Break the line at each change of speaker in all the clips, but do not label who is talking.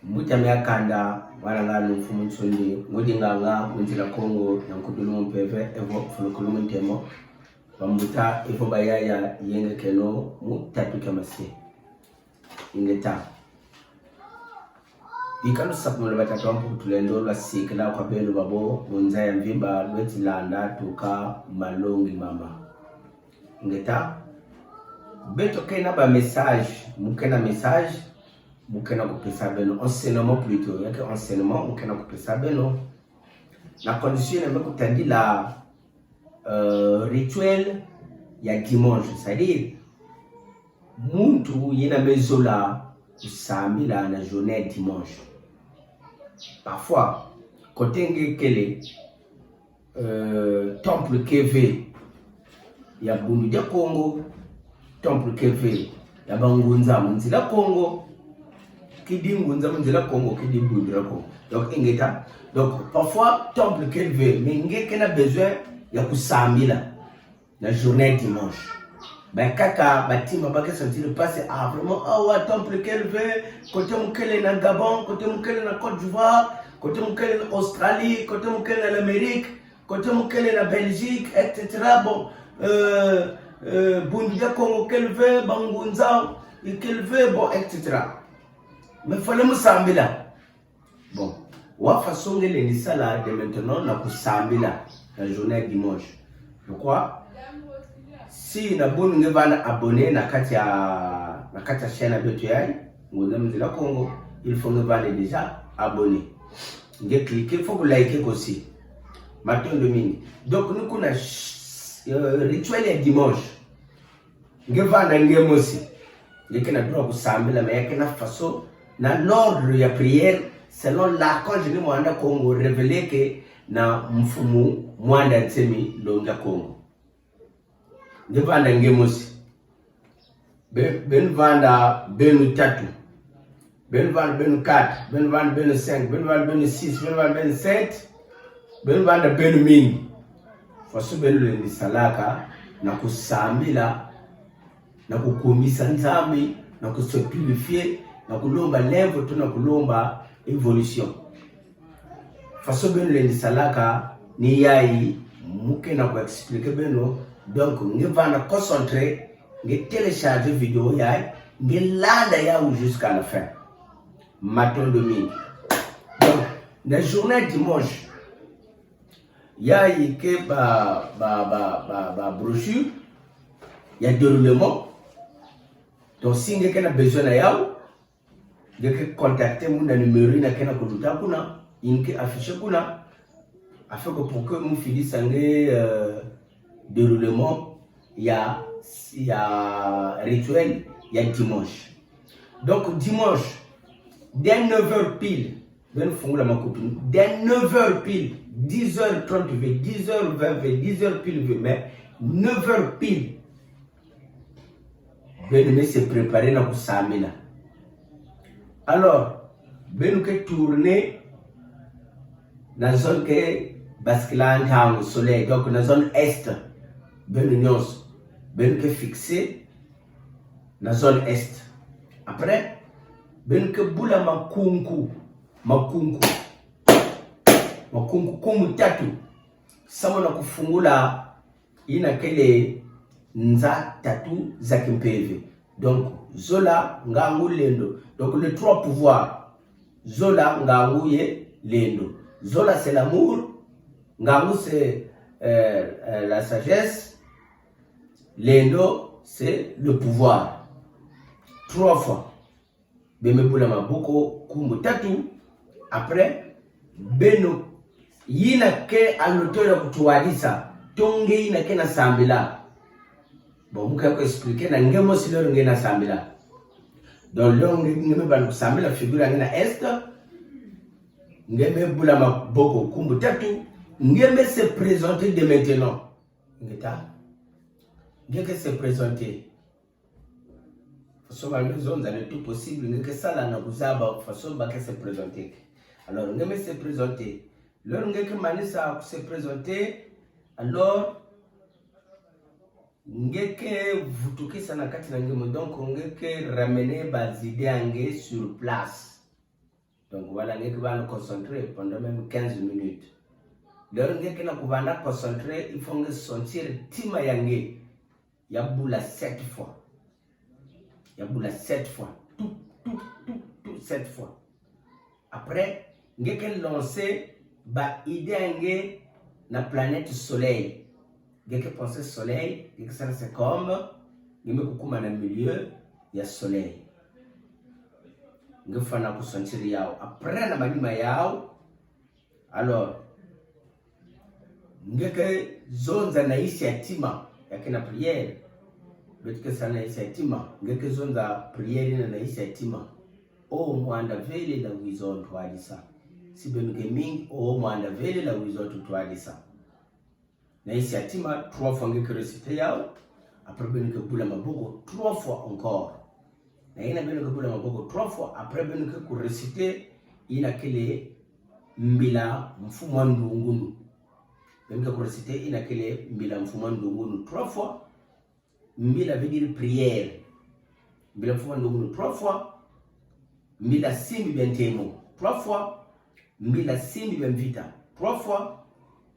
Mutame akanda wala mfumu nsundi ngudinganga munzila Kongo yankudulu mpeve evo funukulu ntemo bamuta evo bayaya yenge keno mutatu kamasi ingeta ikano sapumula batatu wampu tulendo la sikila kwa belu babo munza ya mvimba lweti landa tuka malongi mama ingeta beto kena ba message mukena message mukena kupesa beno enseignement plutôt yake enseignement mukena kupesa beno la condition est que tu dit la rituel ya dimanche, c'est-à-dire muntu yena mezola kusambila na journée dimanche. Parfois côté ngekele temple KV ya Bundu ya Congo, temple KV ya Bangunza munzila Congo, kidi Ngunza munzila Congo, kidi Bundu ya Congo. Donc ingeta, donc parfois temple KV mais ngekena besoin ya kusambila la journée dimanche. Ben kaka batima bake sentir passer à vraiment wa temple KV côté mukele na Gabon, côté mukele na Côte d'Ivoire, côté mukele na Australie, côté mukele na l'Amérique, côté mukele na Belgique, etc. Bon Bundu ya Congo KV, Bangunza KV, bon etc. Mais fallait musambila. Bon, wa façon ngele ni sala de maintenant na kusambila la journée dimanche. Pourquoi? Si na bonu ngevana abonné na kati ya chaîne yetu yai Nguzamzila Congo, il faut ngevana déjà abonné. Nge cliquer, faut que like aussi. Matin de mini. Donc nous kuna rituel ya dimanche. Ngevana ngemosi. Ngekena droit kusambila mais yakena façon na l'ordre ya prière selon l'archange ni mwanda Congo révélé que na mfumu mwanda tsemi longa Congo. Ngevanda ngemosi. Ben vanda benu tatu. Ben vanda benu 4, ben vanda benu 5, ben vanda benu 6, ben vanda benu 7, ben vanda benu mingi. Faso benu ni salaka na kusambila na kukumisa nzambi na kuso purifier na kulomba level tu na kulomba evolution. Faso benu le salaka ni yai muke na ku expliquer beno donc ngevana concentrer nge télécharger vidéo yai nge landa ya jusqu'à la fin matin de midi. Donc la journée dimanche yai ke ba brochure ya déroulement. Donc si nge kena besoin na yao nge contacter mon numéro na kena kuluta kuna inke afficher kuna afin que pour que mon fils sangue déroulement il y a rituel il y a dimanche. Donc dimanche dès 9h pile ben fongula ma copine dès 9h pile 10h30 10h20 10h pile mais 9h pile ben me se préparer na kusamila. Alors ben que tourner dans zone que basculant au soleil donc dans zone est ben nyos ben que fixé dans zone est. Après ben que bula makunku kumu tatu sama na kufungula ina kele nza tatu za kimpeve. Donc zola ngangu lendo. Donc les trois pouvoirs zola ngangu ye lendo. Zola c'est l'amour, ngangu c'est la sagesse, lendo c'est le pouvoir. 3 fois. Bemebula maboko kumbu tatu. Après beno yina ke anotola kutuwadisa tonge yina ke na sambila. Bon muka ko expliquer na ngemo siloro ngena sambila. Donc long ngeme ban sambila figura ngena est ngeme bula maboko kumbu tatu ngeme se présenter de maintenant. Ngeta ngeke se présenter. Façon les zones dans le tout possible ngeke sala na kuzaba façon ba ke se présenter. Alors ngeme se présenter. Lors ngeke manisa se présenter alors ngeke vutukisa na kati na ngemo donc ngeke ramener bas idées ange sur place. Donc voilà, on va nous concentrer pendant même 15 minutes. Lorsque on va nous concentrer, il faut sentir tima yange. Yaboula 7 fois. Yaboula 7 fois. Tout, 7 fois. Après, on va lancer l'idée de la planète Soleil. On va penser Soleil, c'est comme on va dans le milieu, il y a Soleil. On va sentir yao. Après, on va yao. Alors, on va zone zanaisi yatima yakina prière. Betuke sana isa yatima. On zone za prière na isa yatima. O mwanda vele la wizon twadisa. Si benuke mingi o mwanda vele la wizon twadisa. Na isa yatima 3 fois ngeke reciter yao. Après benuke bula maboko 3 fois encore. Na ina benuke bula maboko 3 fois. Après benuke ku reciter ina kile mbila mfumo ndungunu. Benuke ku reciter ina kile mbila mfumo ndungunu 3 fois. Mbila veut dire prière. Mbila mfumo ndungunu 3 fois. Mbila simbi bentemo 3 fois. Mbila simbi bemvita 3 fois.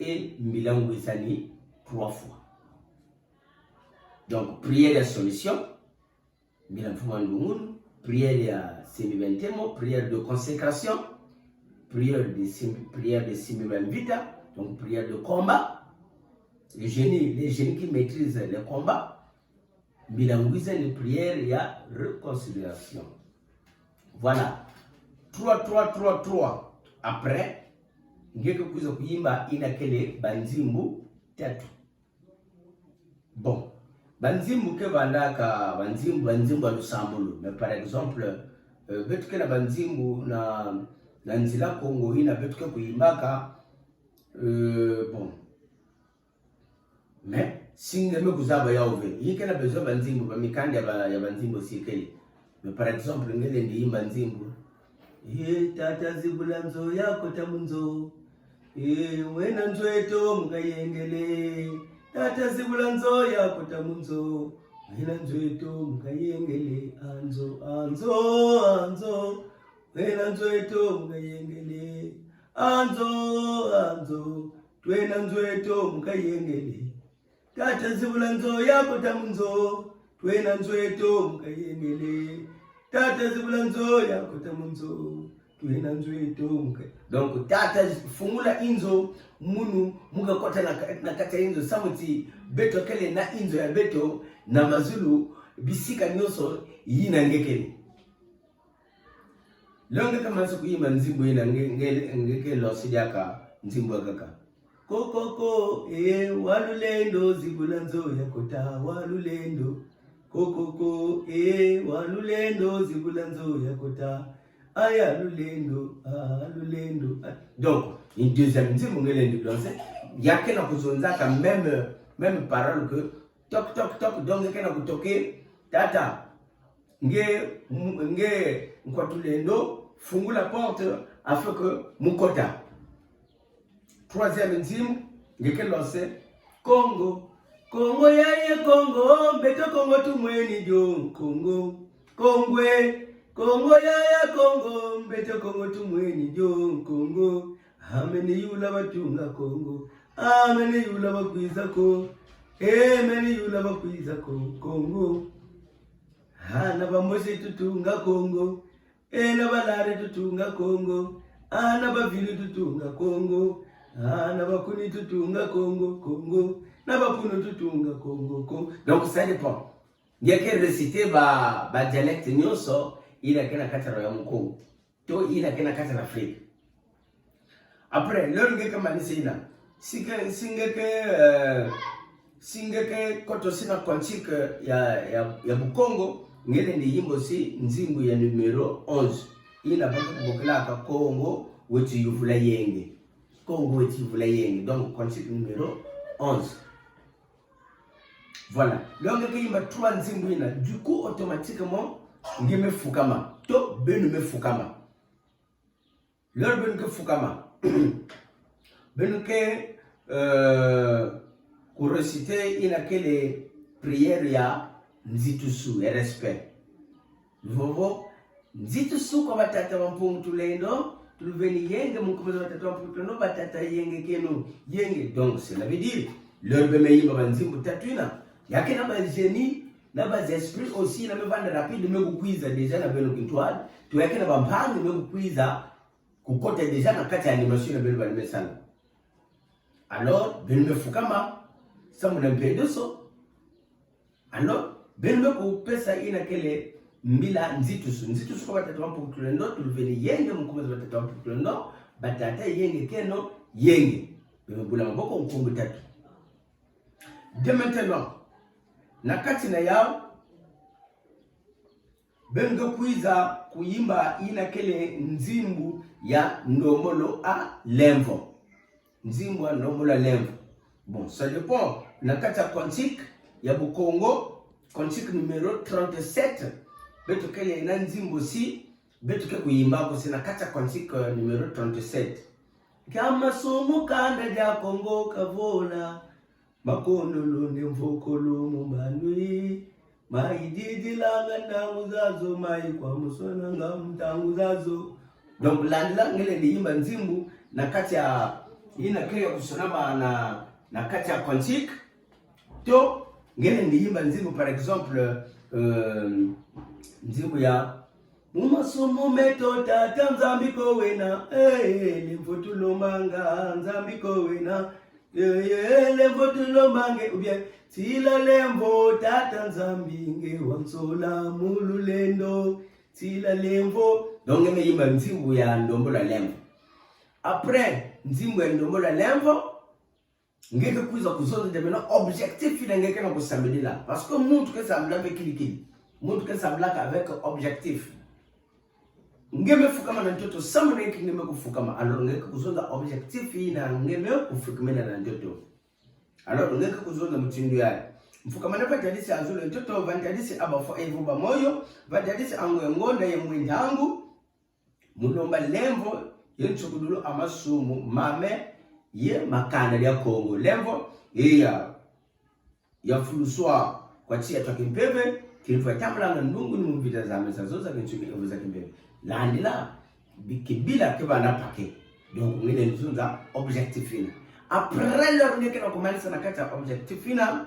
Et mbila ngwisani 3 fois. Donc prière de solution. Mbila mfumo ndungunu. Prière ya simbi bentemo. Prière de consécration. Prière de simbi bemvita. Donc prière de combat. Les génies qui maîtrisent les combats. Bilangouise une prière, il y a réconciliation. Voilà. 3. Après, ngeke kuza kuimba inakele banzimbu 3. Bon. Banzimbu ke bandaka banzimbu alusambulu. Mais par exemple, betuke na banzimbu na nzila Kongo ina betuke kuimbaka bon. Mais singe me kuzaba yaove yike na besoin banzimbu ba mikandi ya banzimbu sikeli. Mais par exemple ngele ndi imba nzimbu tata zibulanzo yako tamunzo wena nzweto mukayengele tata zibulanzo yako tamunzo wena nzweto mukayengele anzo wena nzweto mukayengele anzo twena nzweto mukayengele tata zibulanzo yako tamunzo twena nzweto mukayengele tata zibulanzo yako tamunzo twena nzweto mukayengele. Donc tata fungula inzo munu mukakota na kata inzo samuti beto kele na inzo ya beto na mazulu bisika nyoso yina ngekele. Longe kama siku yima nzimbo yina ngekele losidiaka nzimbo kaka. Kokoko walulendo zibulanzo yakota walulendo kokoko walulendo zibulanzo yakota aya lulendo donc une deuxième nzimbo ngele ndi danser yake na kuzonzaka même parole que toc donc yake na kutoke tata nge nkwatulendo fungula porte afin que mukota. Troisième nzimbo ngeke lance Congo yaye Congo beto Congo tumweni jo Congo yaye Congo beto Congo tumweni jo Congo ameni yula batunga Congo ameni yula bakwiza ko ameni yula bakwiza ko Congo hana bamoshi tutunga Congo na balare tutunga Congo ana bavili tutunga Congo na bakuni tutunga Congo na bapunu tutunga Congo. Donc ça dépend. Il y a que réciter ba dialecte nyoso ila kena katara ya Mkongo to ila kena katara Afrique. Après lelo ngeke manisi ina singeke koto sina quantique ya Mkongo ngele ndi yimbo si nzimbu ya numero 11 ina baka kubokela ka Congo wetu yuvula yenge. Congo est Ivoulayeng, donc quantique numéro 11. Voilà. Donc, il y a 3 nzimbuina. Du coup, automatiquement, il y a Fukama. To benume Fukama. L'heure benuke Fukama. Benuke, pour reciter, il y a les prières ya Nzitusu, et respect. Vovo, nzitu suko batata wampungu tulendo tuluveni yenge munkumaza batata wampungu tulendo batata yenge kenu yenge. Donc cela veut dire leur bemeyimba banzimbu tatuina yake na bazeni na bazesprit aussi na mevanda rapide megukwiza deja na beno kitwali tu yake na bampangi megukwiza kukote deja na kati ya animation na beno balimesana. Alors beno mefukama samu na mpedoso. Alors beno kupesa ina kele mbila nzitusu kwa batata wampungu tulendo tuluveni yenge munkumaza batata wampungu tulendo batata yenge keno yenge beno bula maboko mkungu tatu. De maintenant na kati na yao benga kuiza kuyimba ina kele nzimbu ya ndomolo a lemvo. Nzimbu ya ndomolo a lemvo. Bon, ça dépend. Na kati ya Kontik ya Bukongo, Kontik numero 37, beto kele ina nzimbu si, beto ke kuyimba kose na kati ya Kontik numero 37. Kama somu kanda ja Kongo kavola, makondolo nemvokolo mumbanui maididi langa ndangu zazo mai kwa musona nga mtangu zazo. Donc landila ngele ndiyimba nzimbu na kati ya ina kile kusonama na kati ya Kontik to ngele ndiyimba nzimbu par exemple nzimbu ya mumasomo meto tata nzambiko wena lemvotulo manga nzambiko wena lemvo tulomange ubye tila lemvo tata nzambinge wansola mululendo tila lemvo. Donc ngeyimba nzimbu ya ndombola lemvo. Après nzimbu ya ndombola lemvo ngeke kuiza kuzoza de maintenant objectif ina ngeke na kusambelila parce que muntu ke sambla avec kili muntu ke sambla avec objectif. Ngeme fukama na ntoto samu na ngeme kufukama alors ngeke kuzoza objectif ina ngeme kufukama na ntoto. Alors ngeke kuzoza mtindo yale mfukama na patadisi azule ntoto vandadisi abafo evuba moyo vandadisi angwe ngonda ye mwindangu mulomba lemvo yenchukudulo amasumu mame ye makana ya Kongo lemvo ya fuluswa kwa tia twakimpeve kilifwa tamla na ndungu ni mvita za mesa zoza kinchuki za kimpeve landila bikibila ke bana pake. Donc ngene nzunza objectif ina après leur ngeke na kumalisa na kata objectif ina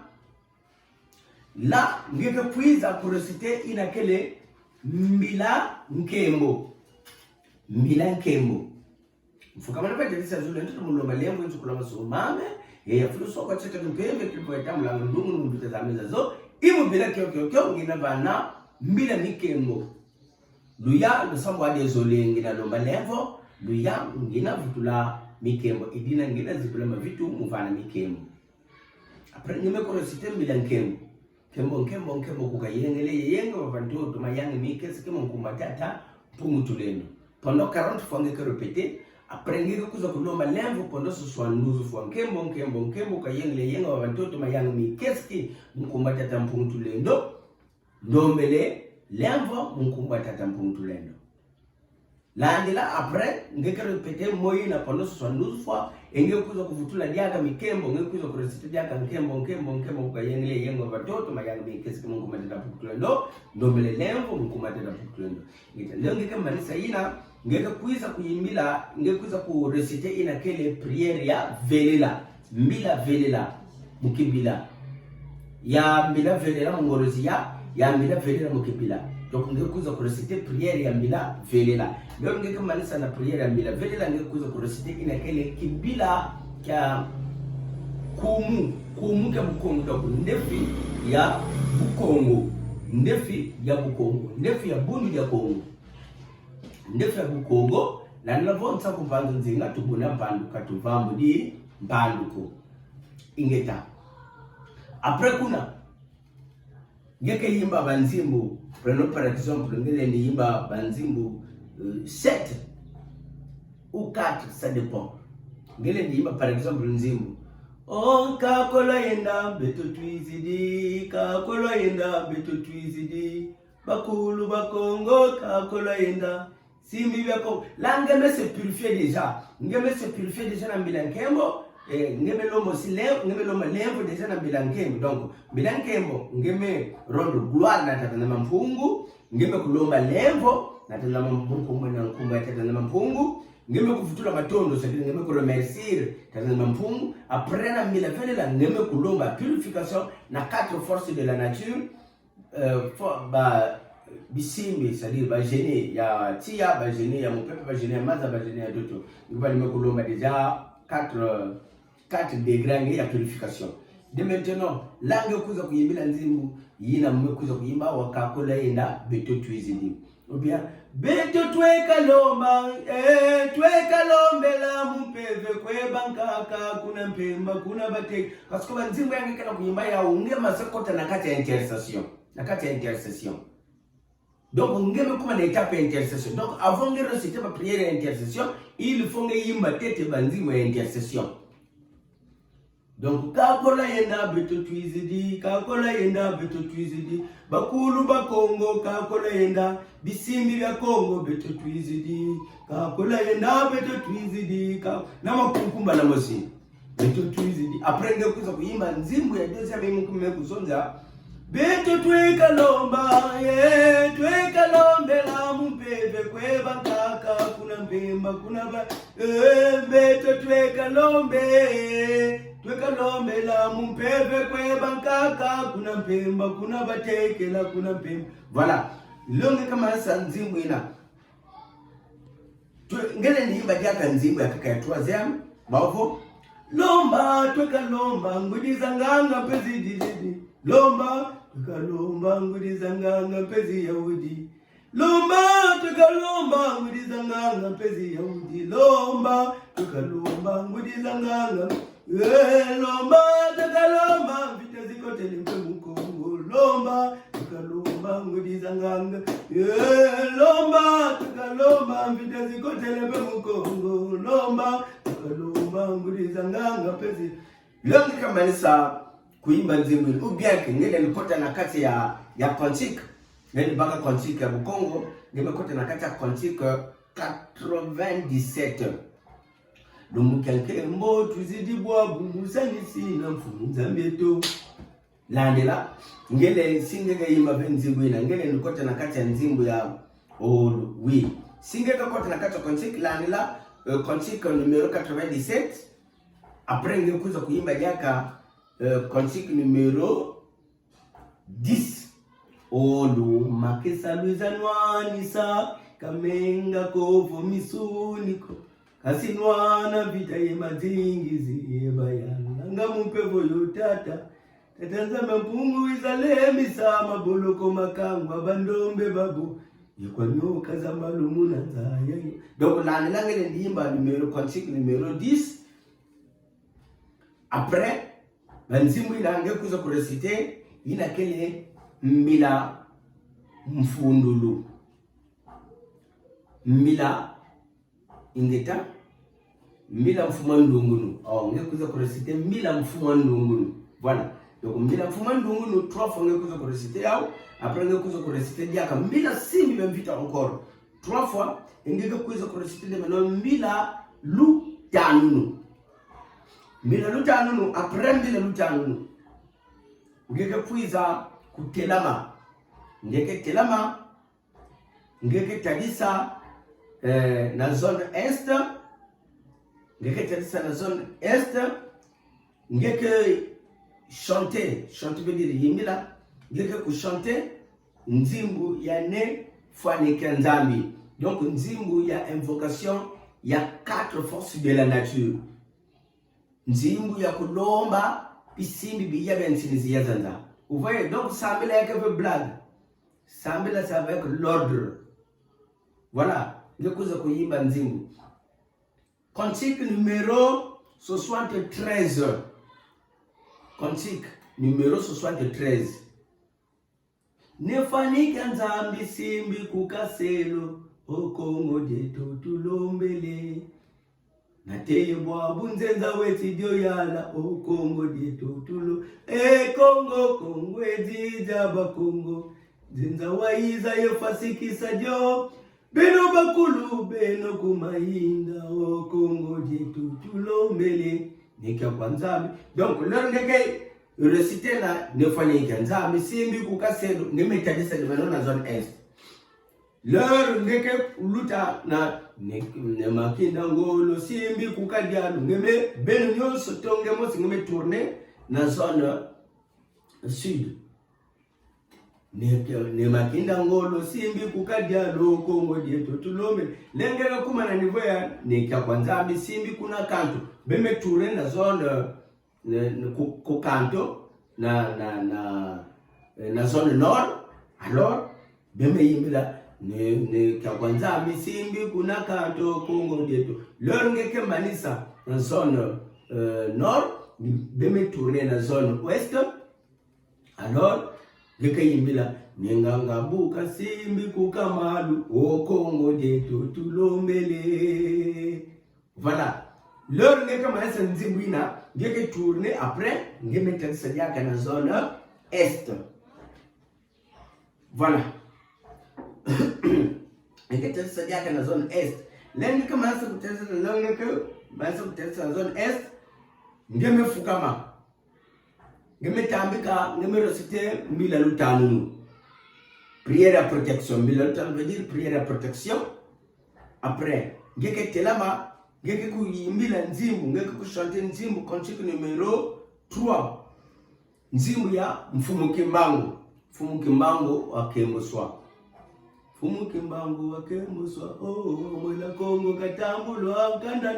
la ngeke puiza kurosite ina kele mbila nkembo mfukama na pete disa zule ntutu mulo malembo ntukula masumame ya fuluso kwa chete mpembe kilifwa tamla na ndungu ni mvita za mesa zo imu bila kyo ngina bana mbila nkembo. Luya lusambo adezole ngina lomba levo, luya ngina vitula mikembo, idina ngina zipula mavitu mufana mikembo. Après nyeme korosite mbila nkembo. Nkembo kuka yenge wafantoto mayangi mikesi kemo mkumatata pungu tulendo. Pendant 40 fois ngeke répéter, après ngeke kuza kulomba levo pendant 72 fois nkembo ka yenge wafantoto mayangi mikesi mkumatata pungu tulendo. Ndombele lemvo munkumba tata mpuntulendo. Landila après ngeke répéter moyi na pendant 72 fois ngeke kuza kuvutula diaka mikembo ngeke kuza kurecite diaka nkembo kwa yenge watoto mayangi mikesi munkumba tata mpuntulendo ndomele lemvo munkumba tata mpuntulendo. Ngeke manisa ina ngeke kuiza kuyimbila ngeke kuza kurecite ina kele prière ya velela mbila velela mukibila ya mbila velela mungorozi ya mbila velela mukibila. Donc ngeke kuza kurecite prière ya mbila velela. Ndio ngeke manisa na prière ya mbila velela ngeke kuza kurecite ina kele kibila kya kumu kya Bukongo. Donc ndefi ya Bukongo, ndefi ya bundu ya Kongo, ndefi ya Bukongo na nlavonsa kuvanza nzinga tubuna mpandu katuvambu di mpanduko ingeta. Après kuna ngeke yimba banzimbu preno par exemple ngele ni yimba banzimbu 7 ou 4 ça dépend. Ngele ni yimba par exemple nzimbu kakolo yenda beto twizidi bakulu bakongo kakolo yenda simbi bako la ngeme se purifier déjà na mbilankembo ngeme lomo silev ngeme lomo lemvo déjà na mbilankembo. Donc mbilankembo ngeme rondo gloire na tata na mampungu ngeme kulomba lemvo natenda mampungu mwana nkumba tatenda mampungu ngeme kuvutula matondo sakini ngeme kuremercier tatenda mampungu après na mila la ngeme kulomba purification na 4 forces de la nature ba bisimbi c'est-à-dire ba génie ya tia ba génie ya mupepe ba génie ya maza ba génie ya doto ngeba nimekulomba déjà 4 degrés ya purification. De maintenant langue kuza kuyimbila nzimbu yina mmekuza kuyimba wakakola yenda beto twizidi ou bien beto tweka lomba tweka lombela mpeve kwebankaka kuna mpemba kuna bate parce que banzimbu yange kana kuyimba ya unge masakota nakati ya intercession donc ngeme kuma na étape intercession donc avant de réciter ma prière intercession il faut ngeyimba tete banzimbu ya intercession. Donc kakola yenda beto twizidi bakulu ba Kongo kakola yenda bisimbi bya Kongo beto twizidi kakola yenda beto twizidi na makukumba na mosi beto twizidi après ngekuza kuimba nzimbu ya deuxième mkume kuzonza beto tweka lomba tweka lombela mpeve kweba kaka kuna mpemba kuna ba beto tweka lombela mpeve kweba kaka kuna mpemba kuna batekela kuna mpemba. Voilà longe kama sa nzimbu ina ngele ni imba jaka nzimbu ya kaka ya troisième bavo lomba tweka lomba ngudiza nganga pezi didi lomba tweka lomba ngudiza nganga pezi yaudi lomba tweka lomba ngudiza nganga pezi yaudi lomba tweka lomba ngudiza nganga lomba tweka lomba vita zikote limpe mukongo lomba tweka lomba ngudiza nganga lomba tweka lomba vita zikote limpe mukongo lomba tweka lomba ngudiza nganga pezi longi kama nisa kuimba nzimbu ubiake ngele nikota na kati ya Cantique ngele baka Cantique ya Bukongo ngele kota na kati ya Cantique 97 lumukanke mbo tuzidi bwa bumusangisi na mfunza mbeto landela ngele singeka yima nzimbu ina ngele nikota na kati ya nzimbu ya oui singeka kota na kati ya Cantique landela Cantique numéro 97 après ngele kuza kuimba jaka Cantique numéro 10 olu makesa luzanwanisa kamenga kovo misuniko kasinwana vita yemadzingizi yebayana ngamupevo yotata tatanzama mpungu izalemi sama boloko makangwa bandombe babu yekwanyoka zambalumu na nzaya. Donc la ngele ndimba numéro Cantique numéro 10 après banzimbu ina ngekuza kureciter ina kele mbila mfundulu mbila ingeta mbila mfuma ndungunu ngekuza kureciter mbila mfuma ndungunu. Voilà donc mbila mfuma ndungunu 3 fois ngekuza kureciter yao après ngekuza kureciter diaka mbila simbi bemvita encore 3 fois ngekuza kureciter de mano mbila lu tanunu mbila lutanunu après mbila lutanunu ngeke puiza kutelama ngeke telama ngeke tadisa na zone est ngeke tadisa na zone est ngeke chanter veut dire yimbila ngeke ku chanter nzimbu ya ne fwanike nzambi donc nzimbu ya invocation ya 4 forces de la nature nzimbu ya kulomba bisimbi biya bensinizi ya zanza. Vous voyez donc sambila yake veut blague sambila c'est avec l'ordre. Voilà ngekuza kuyimba nzimbu Cantique numéro 73 Cantique numéro 73 nefanike nzambi simbi kukaselo okongo deto tulombele nateye bwa bunzenza wetidio yala okongo deto tulo Kongo edzija bakongo zenza waiza yefasikisa jo beno bakulu beno kumayinda okongo deto tulombele nika kwa nzambi. Donc lero ngeke reciter na nefanike nzambi simbi kukaselo nimetadisa de na zone est leur ngeke luta na ne makinda ngolo simbi kukadialu ngeme benu nyonso tonge mosi ngeme tourner na zone sud ne makinda ngolo simbi kukadialu Kongo dieto tulome lengera kuma na niveau ya ne kya kwanza simbi kuna kanto beme tourner na zone ku kanto na zone nord alors beme yimbila ne kwanza misimbi kuna kanto Kongo dieto lor ngeke manisa na zone nord beme tourner na zone ouest alors ngeke yimbila nenganga buka simbi kukamalu o Kongo dieto tulombele. Voilà, lor ngeke manisa nzimbwina ngeke tourner après ngeme tansadia kana zone est. Voilà. Ngeke sadia na zone est. Lengi kama hasa kutesa na ngeke basa kutesa na zone est. Ngeme fukama. Ngeme tambika, ngeme reciter mbila lutanu. Prière à protection. Mbila lutanu veut dire prière à protection. Après, ngeke telama, ngeke kuyimbila nzimbu, ngeke kushante nzimbu konchiku numéro 3. Nzimbu ya Mfumu Kimbangu. Mfumu Kimbangu wa Kemboswa. Mfumu Kimbangu wa Kemboswa. Oh, mwela Kongo katambulwa. Kanda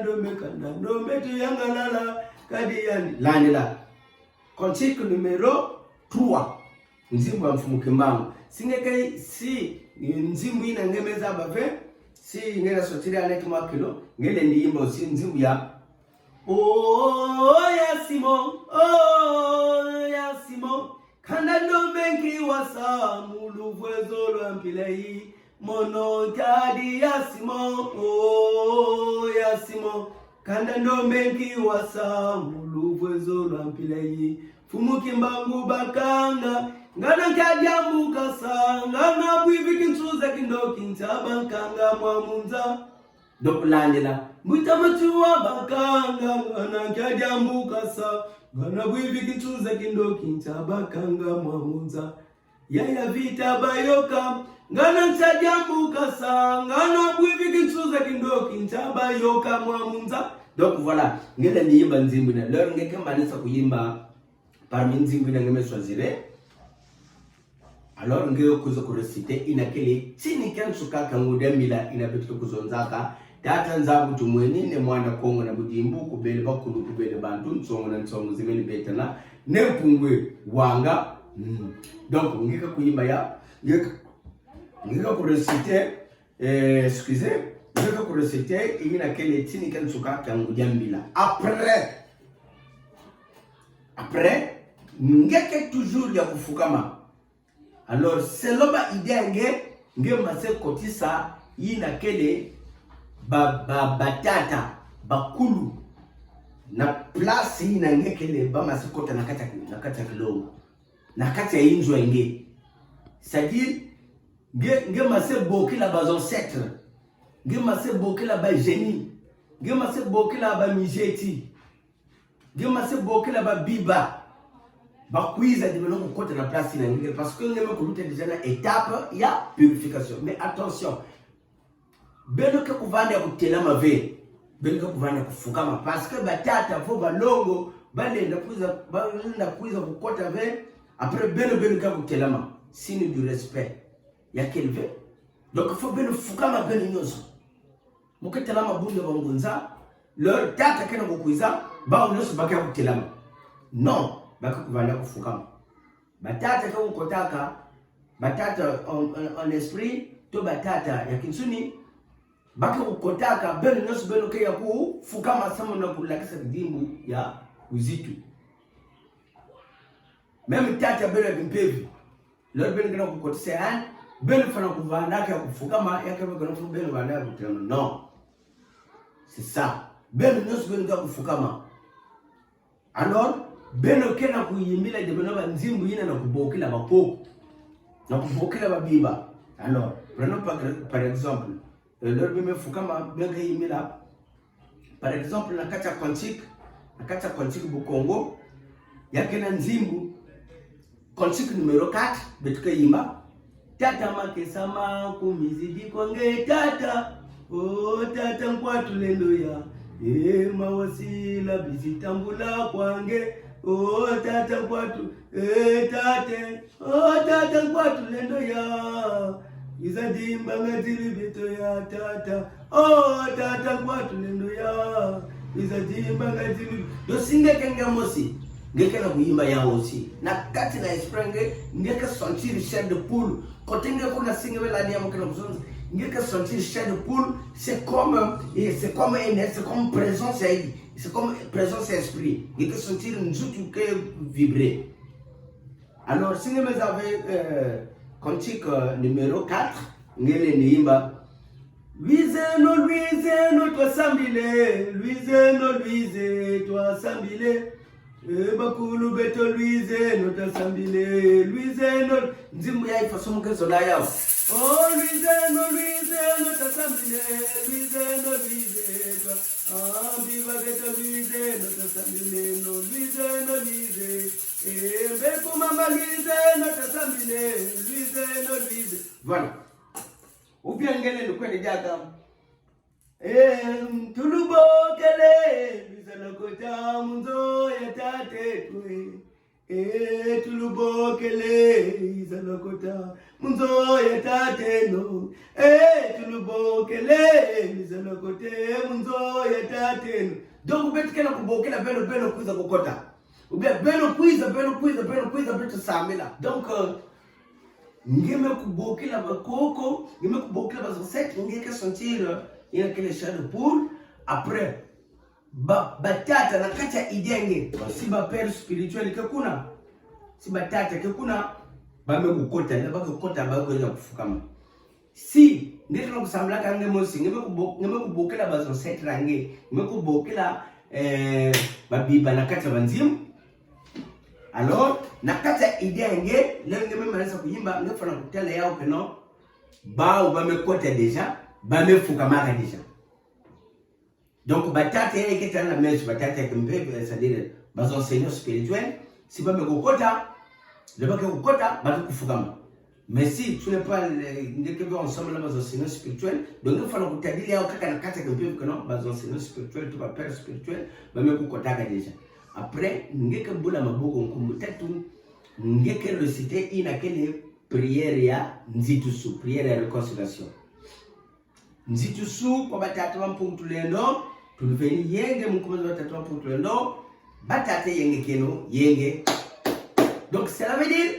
ndombe tuyangalala. Kadiani. Lanila. Konchiku numero 3. Nzimbu wa Mfumu Kimbangu. Singeke si nzimbu ina ngemeza bave. Si ngela sotiri aneki makilo. Ngele ndiimbo si nzimbu ya oh Yasimo. Oh Yasimo. Kanda ndombenki wasa muluvwezo lwampilei mono kadi Yasimo. Oh Yasimo. Kanda ndombenki wasa muluvwezo lwampilei Mfumu Kimbangu bakanga ngana kadiambuka sa ngana bwiviki nsuza kindoki ntaba nkanga mwamunza dokulandela mwitamatuwa bakanga ngana kadiambuka sa ngana bwiviki nsuza kindoki ntaba nkanga mwamunza yaya vita bayoka ngana kadiambuka sa ngana bwiviki nsuza kindoki ntaba yoka mwamunza. Donc voilà, ngela ndiyimba nzimbu na lero ngeke manisa kuyimba parmi nzimbu na ngeme choisir. Alors ngeo kuzo kuresite inakele chini kansu kaka ngudamila inabetuka kuzonzaka data nzabu tumweni ne mwana Kongo na budimbu kubele bakulu kubele bantu nsongo na nsongo zimeni betana ne mpungwe wanga. Donc ngeka kuyimba ya ngeka kuresite excusez ngeka kuresite inakele chini kansu kaka ngudamila après ngeke toujours ya kufukama. Alors seloba idea nge mase kotisa yina kele batata bakulu na place yina ngekele ba mase kota nakata kilongo nakata injwa nge. C'est-à-dire nge mase bokila ba ancêtre, nge mase bokila ba génie, nge mase bokila ba mijeti, nge mase bokila ba biba. Bakuiza de melongo côté la place inangile parce que ngeme kuluta déjà na étape ya purification. Mais attention, beno ke kuvanda ya kutelama ve, beno ke kuvanda kufukama parce que batata fo balongo balenda kuiza kukota ve après beno ka kutelama signe du respect ya kelve. Donc faut beno fukama beno nyoso muketelama bunde bangunza leur tata kena kuiza ba nyoso bakya kutelama non baka kuvanda kufukama batata kwa ukotaka batata en esprit to batata ya kinsuni baka ukotaka beno nyoso beno ke ya kufukama sama na kulakisa dimbu ya uzitu même tata beno bimpevi lor beno kana kukotisa yani beno fana kuvanda ya kufukama yake beno vanda kutano non c'est ça beno nyoso beno ka kufukama. Alors beno kena kuyimbila de beno banzimbu yina na kubokila bapoko na kubokila babiba. Alors prenons par exemple leur bime fukama benga yimbila par exemple na kata quantique bu Congo yake na nzimbu quantique numéro 4 betuka yimba tata makesama kumizidi kwange tata oh tata nkwatu lendo ya mawasila bizitambula kwange oh tata nkwatu tate oh tata nkwatu lendo ya izadimba ngatili bito ya tata oh tata nkwatu lendo ya izadimba ngatili dosinge kenga mosi ngeke na kuimba ya aussi na kati na esprenge ngeke sentir chair de poule côté ngeke kuna singe bela dia mokena mzonza ngeke sentir chair de poule c'est comme présence aidi c'est comme présence esprit ngeke sentir nzutu ke vibrer. Alors singe mes avez cantique numéro 4 ngele niimba Luiseno toi sambile Luise toi sambile bakulu beto Luiseno toi sambile Luiseno nzimbo ya ifaso mkezo la yao oh Luiseno toi sambile Luiseno toi biba beto Luiseno toi sambile no Luiseno beku mama Luiseno toi sambile Luiseno voilà. Ou bien ngele kwende jaga tulubokele bizalokota munzo ya tate kwe tulubokele bizalokota munzo ya tate no tulubokele bizalokote munzo ya tate no donc betkena kubokela beno kuiza kokota ou bien beno kuiza beto samela donc ngeme kubokela bakoko ngeme kubokela bazosete ngeke sentir ina kile shadow pool après batata na kacha idenge si ba père spirituel ke kuna si batata ke kuna bamekukota na bakukota bakwenda kufukama si ndito na kusambula kange mosi ngeme kubokela bazosete range ngeme kubokela babiba na kacha banzimu. Alors nakata idenge leo ngeme manasa kuyimba ngefana kutela yao keno ba bamekota deja bamefukama deja. Donc batata yake kitana mesu batata yake mbebe c'est-à-dire bas enseignants spirituels si bamekokota le bakokota bakufukama. Mais si tu n'es pas ngeke ensemble là bas enseignants spirituels donc ngefana kutadili yao kaka nakata yake mbebe keno bas enseignants spirituels tu ba père spirituel bamekokota deja. Après ngeke bula maboko nkumbu tatu ngeke reciter inakele prière ya nzitusu prière ya réconciliation nzitusu kwa batatu bampungu tulendo tuluveni yenge mkumazi batatu bampungu tulendo batatu yenge keno yenge. Donc cela veut dire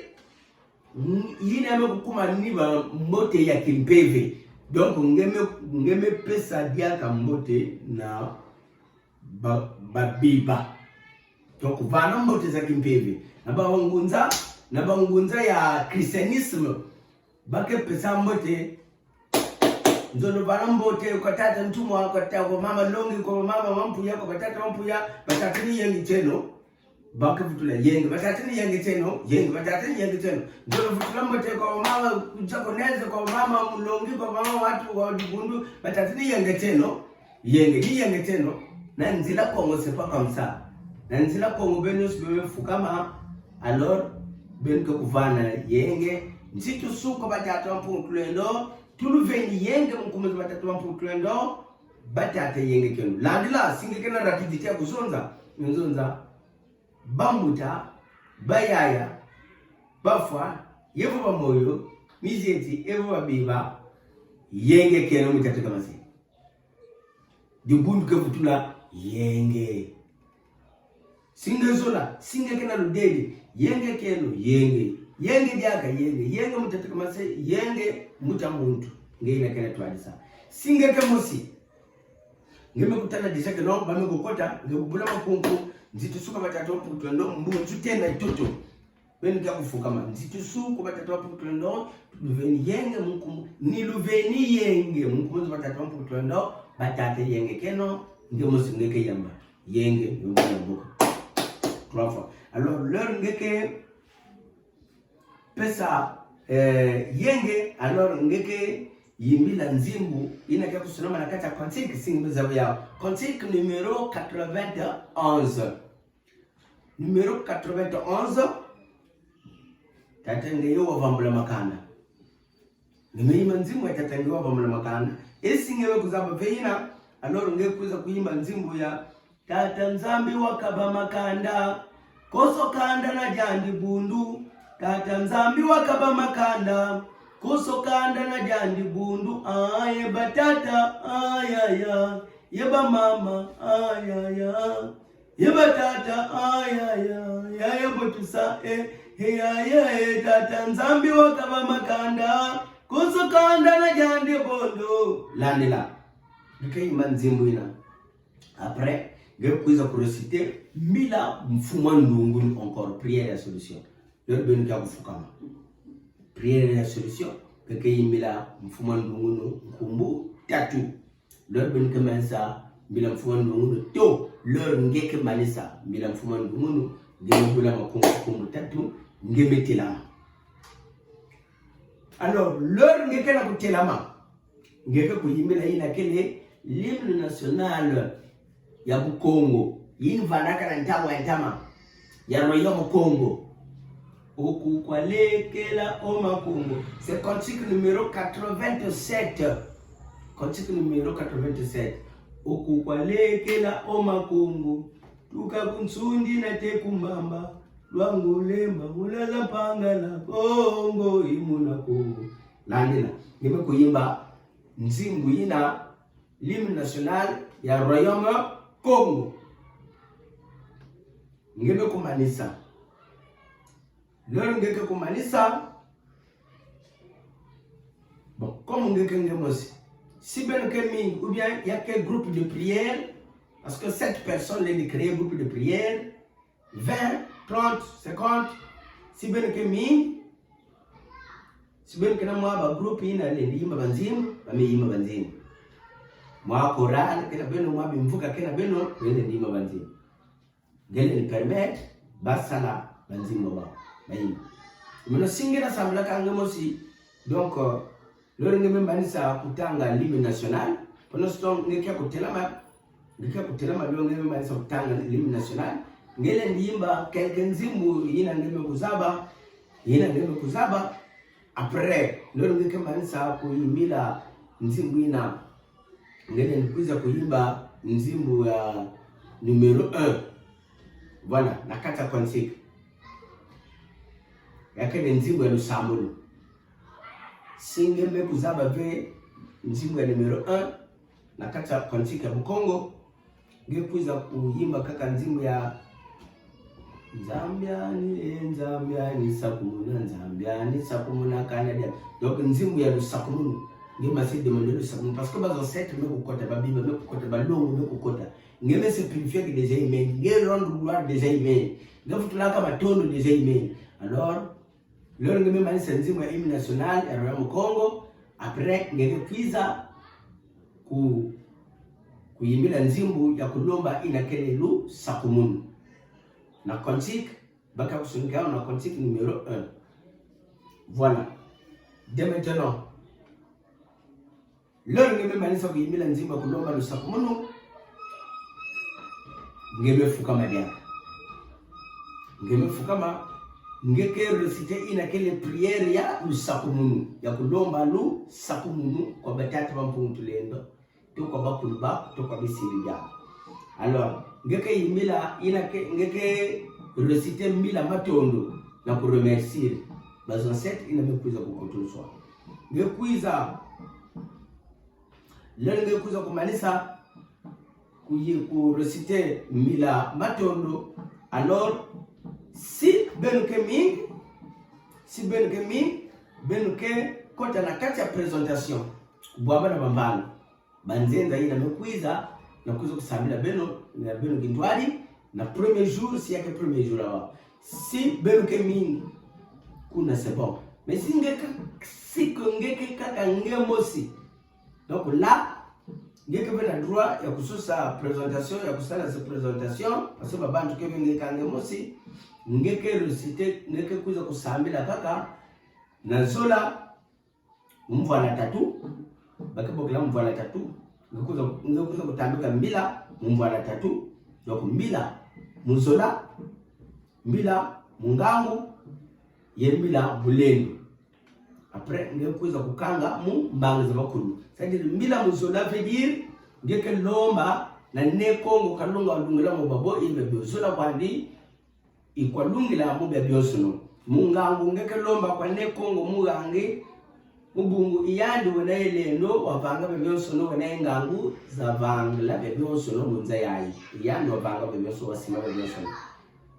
yine ame kukuma niba mbote ya kimpeve donc ngeme pesa diaka mbote na babiba donc vana mbote za kimpeve na bangunza ya christianisme bake pesa mbote nzono vana mbote kwa tata ntumwa kwa tata kwa mama longi kwa mama mampuya kwa tata mampuya batatini yengi teno bake vitula yengi batatini yengi teno yengi batatini yengi teno nzono vitula mbote kwa mama kuchakoneze kwa mama mlongi kwa mama watu wa digundu batatini yengi teno yengi teno na nzila Kongo c'est pas comme ça. Na nzila Kongo benus bemefukama alors ben ko kuvana yenge nzitu suko batatu ampungu tulendo tuluveni yenge mkumazi batatu ampungu tulendo batata yenge kenu landila singekena rapidité ya kuzonza nzonza bambuta bayaya bafa yevo bamoyo mizeti evo babiba yenge kenu mutatu kama si dibundu ke futula yenge singezola singekena ludeli yenge kenu yenge diaka yenge mutatu kama se yenge mutamuntu ngene kena twadisa singeke mosi ngeme kutana disha keno bamekokota ngekubula mapungu nzitusuka batatu wapungu ndo mbugo tutenda itoto beni kya kufukama nzitusuka batatu wapungu ndo luveni yenge mkumu ni luveni yenge mkumu batatu wapungu ndo batate yenge keno ngemosi ngeke yamba yenge mbugo 3 fois. Alors leur ngeke pesa yenge alors ngeke yimbila nzimbu inakia kusunama na kata cantique singi zabu yao cantique numéro 91 numéro 91 tatenge yo wavambula makanda Nimeimba nzimbo itatangiwa pa mwana makanda. Esi ngewe kuzaba veina. Aloro ngewe kuza kuimba nzimbo ya tata nzambi wakaba makanda. Koso kanda na jandi bundu. Tata nzambi wakaba makanda. Koso kanda na jandi bundu. Aye batata ayaya. Yeba mama ayaya. Yeba tata ayaya. Yaya botusa ayaya. Tata nzambi wakaba makanda. Koso kanda na jandi bundu. Landela. Nikayi manzimbo ina. Après, je vais vous reciter mila mfuma ndungu encore prière la solution. Le ben ka kufukama. Prière la solution. Nikayi mila mfuma ndungu kumbu tatu. Le ben ka mensa mila mfuma ndungu to. Le ngeke manisa mila mfuma ndungu ngeme bula makumbu tatu ngemetela. Alors, l'heure ngeke na kutelama. Ngeke kuyimela ina kele l'hymne national ya Congo. Yini vanaka na ntamo ya ntama ya royaume Congo. Oku kwa lekela oma Congo. C'est cantique numéro 87. Cantique numéro 87. Oku kwa lekela oma Congo. Tuka kunsundi na tekumbamba. Lwangu lemba mulaza panga la Congo imuna Congo. Landela. Nime kuyimba nzimbu ina l'hymne national ya royaume Congo. Ngebe kumanisa. Lero ngeke kumanisa. Bon, comme ngeke ngemosi. Si ben kemi ou bien il y a quel groupe de prière, parce que 7 personnes les créer groupe de prière, 20, 30, 50. Si ben kemi si ben kana mwa ba groupe ina le yimba banzimu, ba me yimba banzimu. Mwa choral kena beno mwa bimvuka kena beno wende ndima banzimu. Gele ni permettre basala banzimu ba bayimba. Mino singira sambla kanga mosi. Donc lori ngeme manisa kutanga l'hymne national. Pono stone ngekia kutelama lori ngeme manisa kutanga l'hymne national. Ngele ndimba kelke nzimu yina ngeme kuzaba. Après lori ngeke manisa kuimila nzimbu ina ngene nikuiza kuimba nzimbu ya numéro 1. Voilà, nakata concert. Yake nzimbu ya Lusambulu. Singembe kuzaba ve nzimbu ya numéro 1 nakata concert ya Bukongo. Ngekuiza kuimba kaka nzimbu ya Nzambiani sakumuna Canada. Donc nzimbu ya Lusakumunu. Ngema se demander le sakumunu parce que bazo set me kokota babiba me kokota balongo me kokota. Ngeme se purifier que déjà humain. Ngé rendre gloire déjà humain. Ngafu tulaka matondo déjà humain. Alors leo ngeme mani nzimbu ya hymne national ya royaume Congo. Après ngeke kwiza kuyimbila nzimbu ya kulomba inakele lu sakumunu. Na cantique baka kusunika na cantique numéro 1. Voilà. Dès maintenant, leo ngeme manisa kuyimbila nzimbu ya kulomba lu sakumunu. Ngeme fukama dia. Ngeme fukama ngeke reciter inakele prière ya lu sakumunu ya kulomba lu sakumunu kwa batata bampungutulendo to kwa bakulba to kwa bisirija. Alors ngeke yimila ngeke reciter mila matondo na ku remercier bazo set ina mekuiza kukotoswa ngekuiza lelo ngekuiza kumanisa ku reciter mila matondo. Alors si benuke kota na kati ya présentation kubwaba na bambano banzenza ina mekuiza na kuzo kusambila beno gindwali na premier jour si yake premier jour awa si benuke mingi kuna c'est bon mais si ngeke kaka ngemosi. Donc là ngeke bena droit ya kususa présentation ya kusala sa présentation parce que babantu kebe ngeke ngemosi ngeke reciter ngeke kuza kusambila kaka na zola mvwana tatu bakabokela mvwana tatu ngekuza kutambika mbila mvwana tatu. Donc mbila muzola mbila mungangu ye mbila bulendo. après ngekuiza kukanga mu mbangi za bakulu c'est-à-dire mbila muzola veut dire ngeke lomba na ne Kongo kalunga lungila mu babo ibe byozola kwandi ikwalungila mu byosono mungangu ngeke lomba kwa ne Kongo mugange mubungu iyandi wena eleno wavanga byosono wena ingangu za vangla byosono munza yayi iyandi wavanga byosono wasima byosono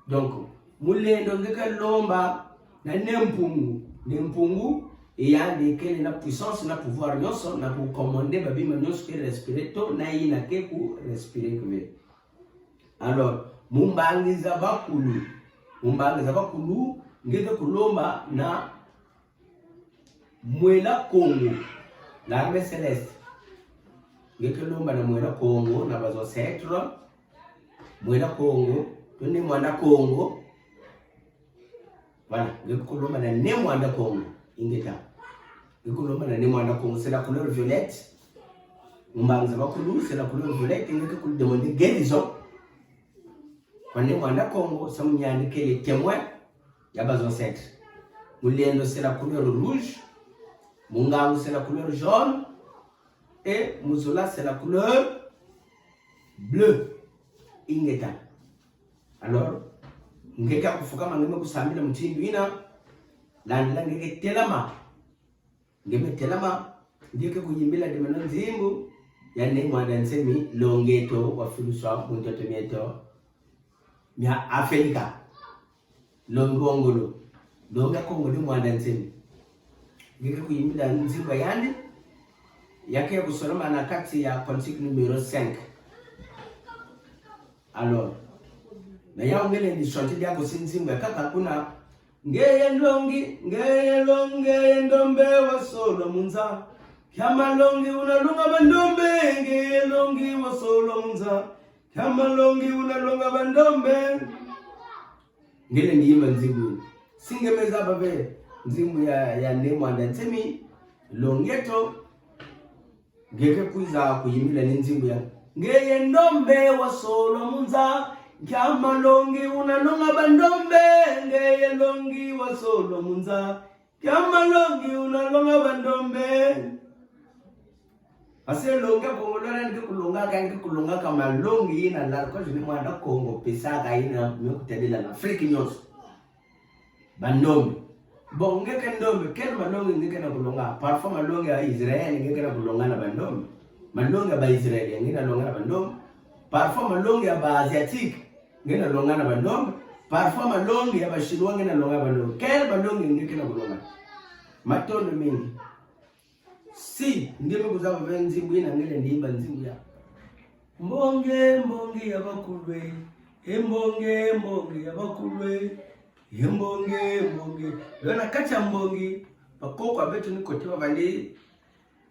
donc mulendo ngeke lomba na nempungu iyandi kele na puissance na pouvoir nyonso na ku commander babima nyonso ke respirer to na ina ke ku respirer kwe. Alors mumbangi za bakulu ngeke kulomba na mwela Kongo l'armée céleste ngeke lomba na mwela Kongo na bazo setre mwela Kongo tuni mwanda Kongo voilà ngeke kulomba na ne mwanda Kongo ingeta ngeke na ne mwanda Kongo c'est la couleur violette mumbangi za bakulu c'est la couleur violette ngeke ku demander guérison kwa ne mwanda Kongo samunyani kele témoin ya bazo setre mulendo c'est la couleur rouge. Mungangu c'est la couleur jaune et Muzola c'est la couleur bleue. Ingeta. Alors, ngeka kufuka mangeme kusambila mtindu ina landila ngeke telama. Ngeme telama ngeke kuyimbila demano nzimbu ya ne mwanda nsemi longeto wa filuswa muntoto mieto mya Afrika. Longongolo. Longa Kongo ni mwanda nsemi. Ngeke kuyimbila nzimba yandi yake ya kusoloma na kati ya consigne numero 5. Alors na yao ngele ni chanter yako sinzimba kaka kuna ngeye ndombe wa solo munza kama longi unalunga bandombe ngeye longi wa solo munza kama longi unalunga bandombe ngele ni yimba nzimbu singemeza babe nzimbu ya nemwanda nsemi longeto ngeke kuiza kuyimila nzimbu ya ngeye ndombe wa solo munza kama longi unalonga bandombe ngeye longi wa solo munza kama longi unalonga bandombe ase longa kongolora ngeke kulonga kama longi ina la ko jini mwanda Kongo pesa ka ina mekutedela na Afrika nyonso bandombe. Bon, ngeke ndombe, ken malongi ngeke na kulonga. Parfois malongi ya Israeli ngeke na kulonga na bandombe. Malongi ya ba Israeli ngeke na kulonga na bandombe. Parfois malongi ya ba Asiatique ngeke na kulonga na bandombe. Parfois malongi ya ba Chinois ngeke na kulonga na bandombe. Ken malongi ngeke na kulonga. Matondo mingi. Si, ndime kuzaba nzimbu ina ngeke ndimba nzimbu ya. Mbonge ya bakulwe. Mbonge ya bakulwe. Mbonge yona kacha mbongi bakoko abetu ni kotiwa bali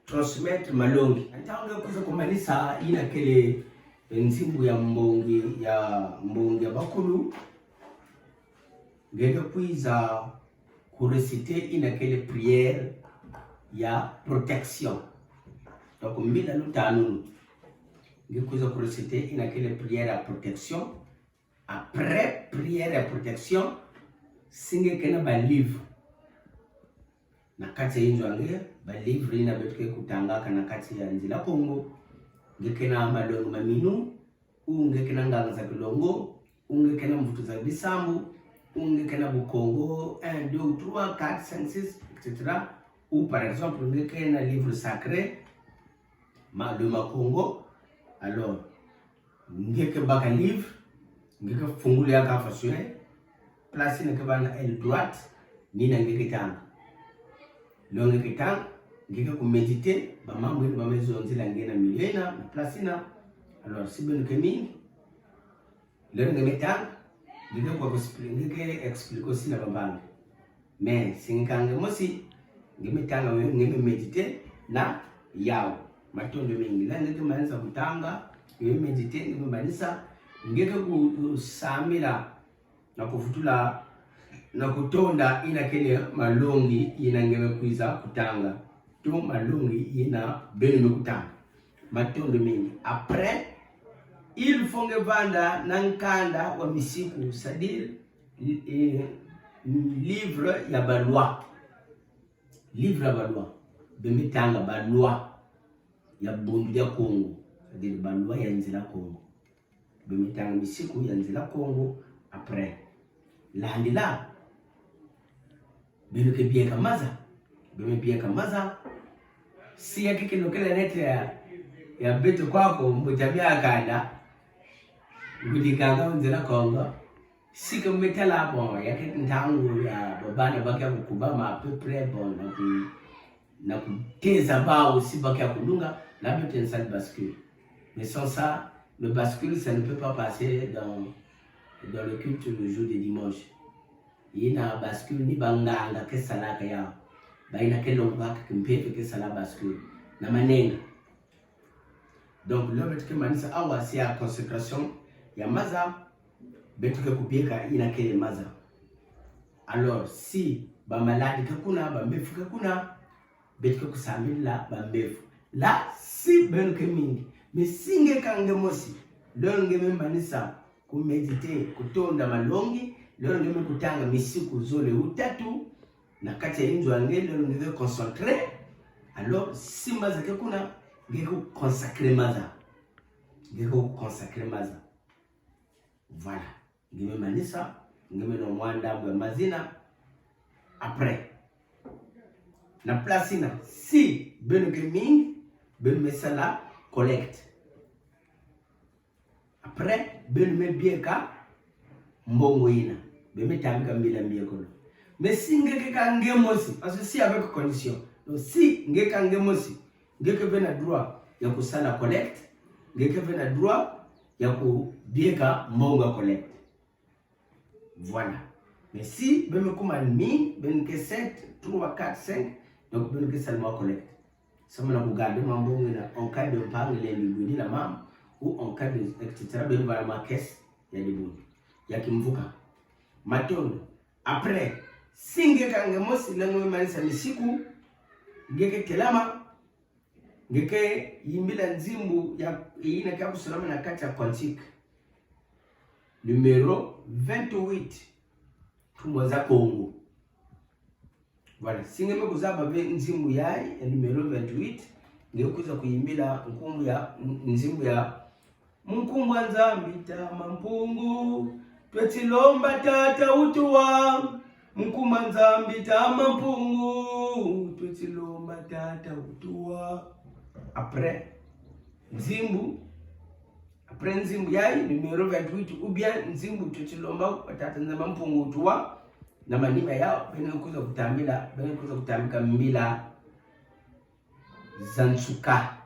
transmettre malongi antanga kuza kumalisa ina kele nzimbu ya mbongi ya bakulu ngeke kuiza kureciter ina kele prière ya protection donc mbila lutanu ngeke kuiza kureciter ina kele prière ya protection. Après prière ya protection singe kena ba livre na kati ya inzo ange ba livre ina betuke kutangaka na kati ya nzila Kongo ngekena malongo maminu ngekena nganga za kilongo ngekena mvutu za bisambu ngekena bukongo 1 2 3 4 5 6 etc. ou par exemple ngekena livre sacré de Makongo. Alors ngeke baka livre ngeke funguli ya kafaswe place ne kabana el droite ni na ngeke tanga longe kitang ngeke ku méditer ba mambo ni ba mezo nzila ngena milena na place na. Alors si ben kemi longe metang ngeke ko ngeke explique aussi na bambanga mais sinkange mosi ngeme tanga ngeme méditer na yao matondo mingi la ngeke manza kutanga ngeme méditer ngeme manisa ngeke ku samila na kufutula na kutonda ina kele malongi ina ngeme kuiza kutanga tu malongi ina bene kutanga matondo mingi. Après il faut vanda nankanda wa misiku c'est-à-dire livre ya baloi livre balwa bemitanga balwa ya bundu ya Kongo, c'est-à-dire balwa ya nzila Kongo bemitanga misiku ya nzila Kongo. Après landila benuke bieka maza beme bieka maza si yake kinokela nete ya beto kwako mbutabia akanda ngudikanga nzila Kongo sika metala bon yake ntangu ya babana bakia kukubama à peu près bon na kuteza bao si bakia kulunga la bete une salle bascule. Mais sans ça le bascule ça ne peut pas passer dans le culte le jour de dimanche. Yina bascule ni banganga ke salaka ya baina ke longa ke mpepe ke sala bascule na manenga. Donc le fait que manisa awa si a consécration ya maza betu ke kupieka ina kele maza. Alors si ba maladi ke kuna ba mbefu ke kuna betu ke kusamila ba mbefu la si benu ke mingi mesinge kange mosi longe membanisa kumedite kutonda malongi leo ngeme kutanga misiku zole utatu na kati ya injo angele leo ngeze concentrer. Alors si maza ke kuna ngeko consacrer maza voilà ngeme manisa ngeme no mwanda bwa mazina. Après na placina si beno ke mingi beno mesala collecte. Après beno me bieka mbongo ina beme tamika mbila mbiyekolo. Mais si ngeke kange mosi parce que si avec condition. Donc si ngeke kange mosi ngeke vena droit ya kusala collecte, ngeke vena droit ya kubieka mbongo collecte. Voilà. Mais si beme kuma mi beme ke 7 3 4 5 donc beme ke seulement collecte. Sama na kugarde mbongo ina en cas de pangle le la mam ou en cas de etc. beme va ma caisse ya dibu ya kimvuka matondo. Après singe kange mosi lango manisa misiku ngeke kelama ngeke yimbila nzimbu ya ina kwa kusalama na kati ya Quantique numéro 28 tumwaza Kongo. Voilà, singe me kuzaba be nzimbu ya numéro 28 ngeke kuza kuyimbila nkumbu ya nzimbu ya Munkumbu Nzambita mampungu twetilomba tata utuwa. Munkumbu Nzambita mampungu twetilomba tata utuwa. Après nzimbu yai numéro 28 ou bien nzimbu twetilomba tata nzamba mampungu utuwa na manima yao bene kuza kutamika mbila zansuka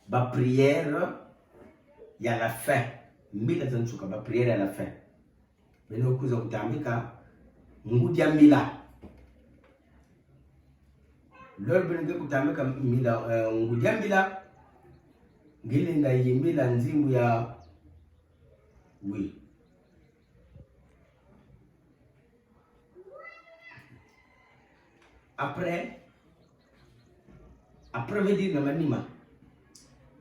ba prière ya la fin. Mbila zansuka ba prière ya la fin bene kuza kutamika ngudia mbila lor bene kutamika mbila ngudia mbila ngile nda yimbila nzimbu ya oui. Après veut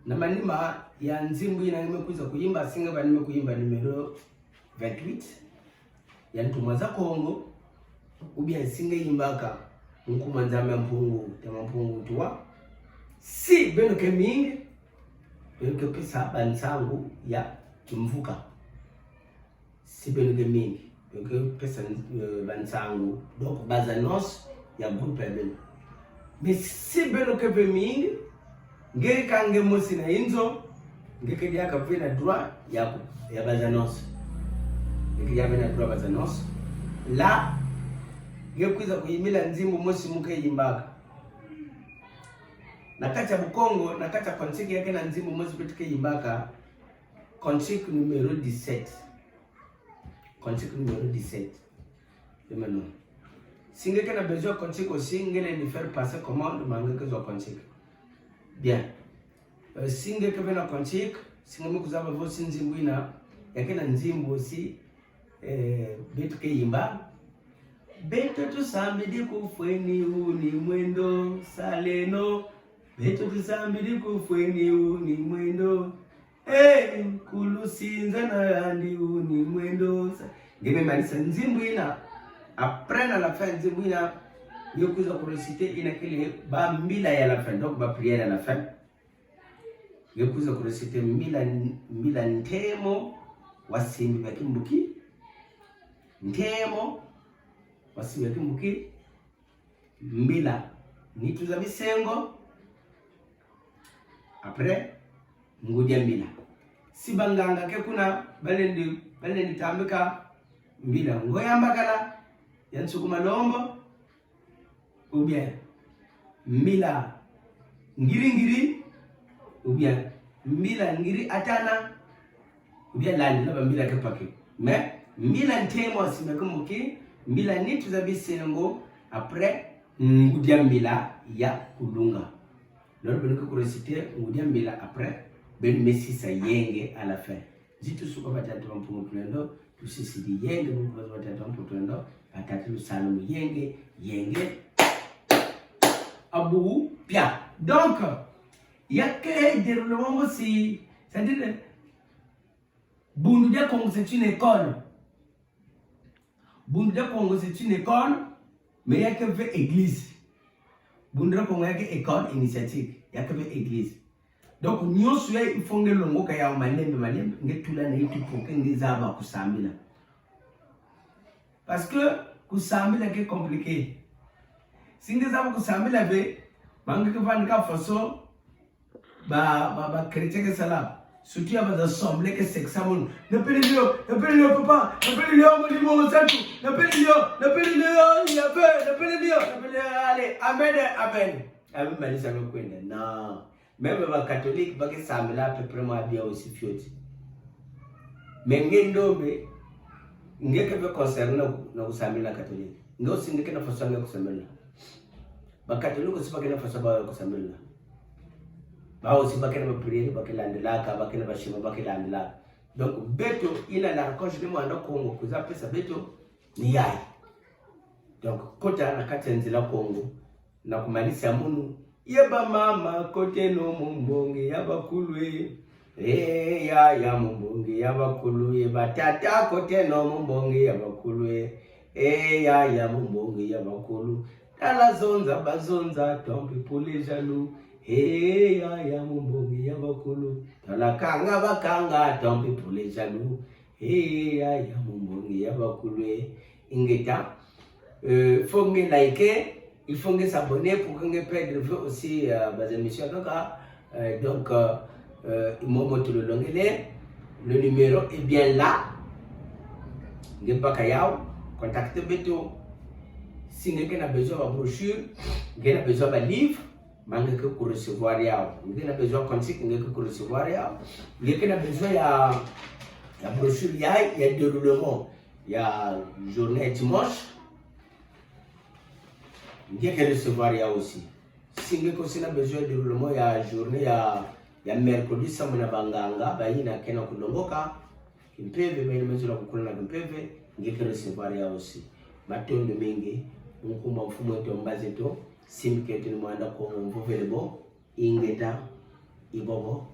na manima ya nzimbu ina nimekuza kuimba singa ba nimekuimba numero 28 ya ntumwaza Kongo ubia singa imbaka Munkumbu Nzamba mpungu tuwa. Si beno ke mingi beno ke pesa bansangu ya kimvuka. Si beno ke mingi beno ke pesa bansangu donc bazanos ya groupe beno. Mais si beno ke mingi ngeke kange mosi na inzo ngeke dia ka vena droit ya bazanos. Ngeke ya vena droit bazanos la ngekuiza kuimila nzimbu mosi muke yimbaka nakati ya Bukongo nakati ya Quantique yake na nzimbu mosi petike yimbaka Quantique numéro 17 demain. Singeke na besoin Quantique aussi ngele ni faire passer commande mangeke zo Quantique bien. Singeke vena Quantique singeme kuzaba vosi nzimbu ina yake na nzimbu aussi betike yimba beto tusambidi kufweni uni mwendo saleno. Beto tusambidi kufweni uni mwendo kulusinza na yandi uni mwendo. Ngeme manisa nzimbu ina après na la fin nzimbu ina ngekuza kureciter inakile ba mbila ya la fin, donc ba prière à la fin. Ngekuza kureciter mbila ntemo wasimbi bakimbuki, ntemo wasimbi bakimbuki, mbila nitu za bisengo, après ngudia mbila. Si banganga ke kuna balendi tambika mbila ngoyambakala yansukuma lombo ou bien mbila ngiri ou bien mbila ngiri atana ou bien landi laba mbila ke pake. Mais mbila ntemo wasimbi bakimbuki, mbila nitu za bisengo, après ngudia mbila ya kulunga. Lors de nous réciter ngudia mbila après ben messi sa yenge à la fin. Zitu suka batatu mpumutuendo tusisidi yenge mungu batatu mpumutuendo batatu salomu yenge abu pia. Donc il y a que déroulement aussi, c'est-à-dire Bundudia Congo c'est une école. Bundudia Congo c'est une école, mais il y a que fait église. Bundudia Congo il y a que école initiatique, il y a que fait église. Donc nous il faut que l'on ait un malembe ngetula na itu pour que ngizaba kusambila. Parce que kusambila est compliqué. Si ngizaba kusambila be bangi kufanya façon ba chrétien que cela. Surtout à la assemblée que c'est ça mon n'appelez-le papa, n'appelez-le mon dimanche santo, n'appelez-le allez amen malisa kwenda na même les catholiques parce que ça me l'a peu près moi bien aussi fioti mais ngendombe ngeke be concerne na kusamila catholique ndo singeke na façon ya kusamila ba catholique aussi pas que na façon ba kusamila ba aussi pas que na prier ba que landela ka ba que na bashima ba que landela. Donc beto ina la reconnaissance de moi na Congo kuza pesa beto ni yai. Donc kota na katenzila Congo na kumalisa munu yeba mama kote no mumbonge yabakulwe ya mumbonge yabakulwe batata kote no mumbonge yabakulwe ya mumbonge yabakulu tala zonza bazonza tompi pole jaloux ya mumbonge yabakulu tala kanga bakanga tompi pole jaloux ya mumbonge yabakulwe ingeta fonge like. Il faut que s'abonner pour que vous puissiez voir aussi les émissions. Donc, le numéro est bien là. Vous pouvez contacter Beto. Si vous avez besoin de brochure, vous avez besoin de livre, vous pouvez recevoir. Vous avez besoin de conseils, vous pouvez recevoir. Vous avez besoin de brochure, il y a déroulement. Il y a journée dimanche. Il y a que recevoir aussi. Si vous avez besoin de déroulement, il y a journée, il y a mercredi, ça m'a banganga, il y a kena kulongoka, qui peuvent, mais les gens qui peuvent, il y a que recevoir aussi. Maton de mingi, on kuma fumo to mbazeto, sim que tu m'as d'accord, on peut faire bon, ingeta, ibobo.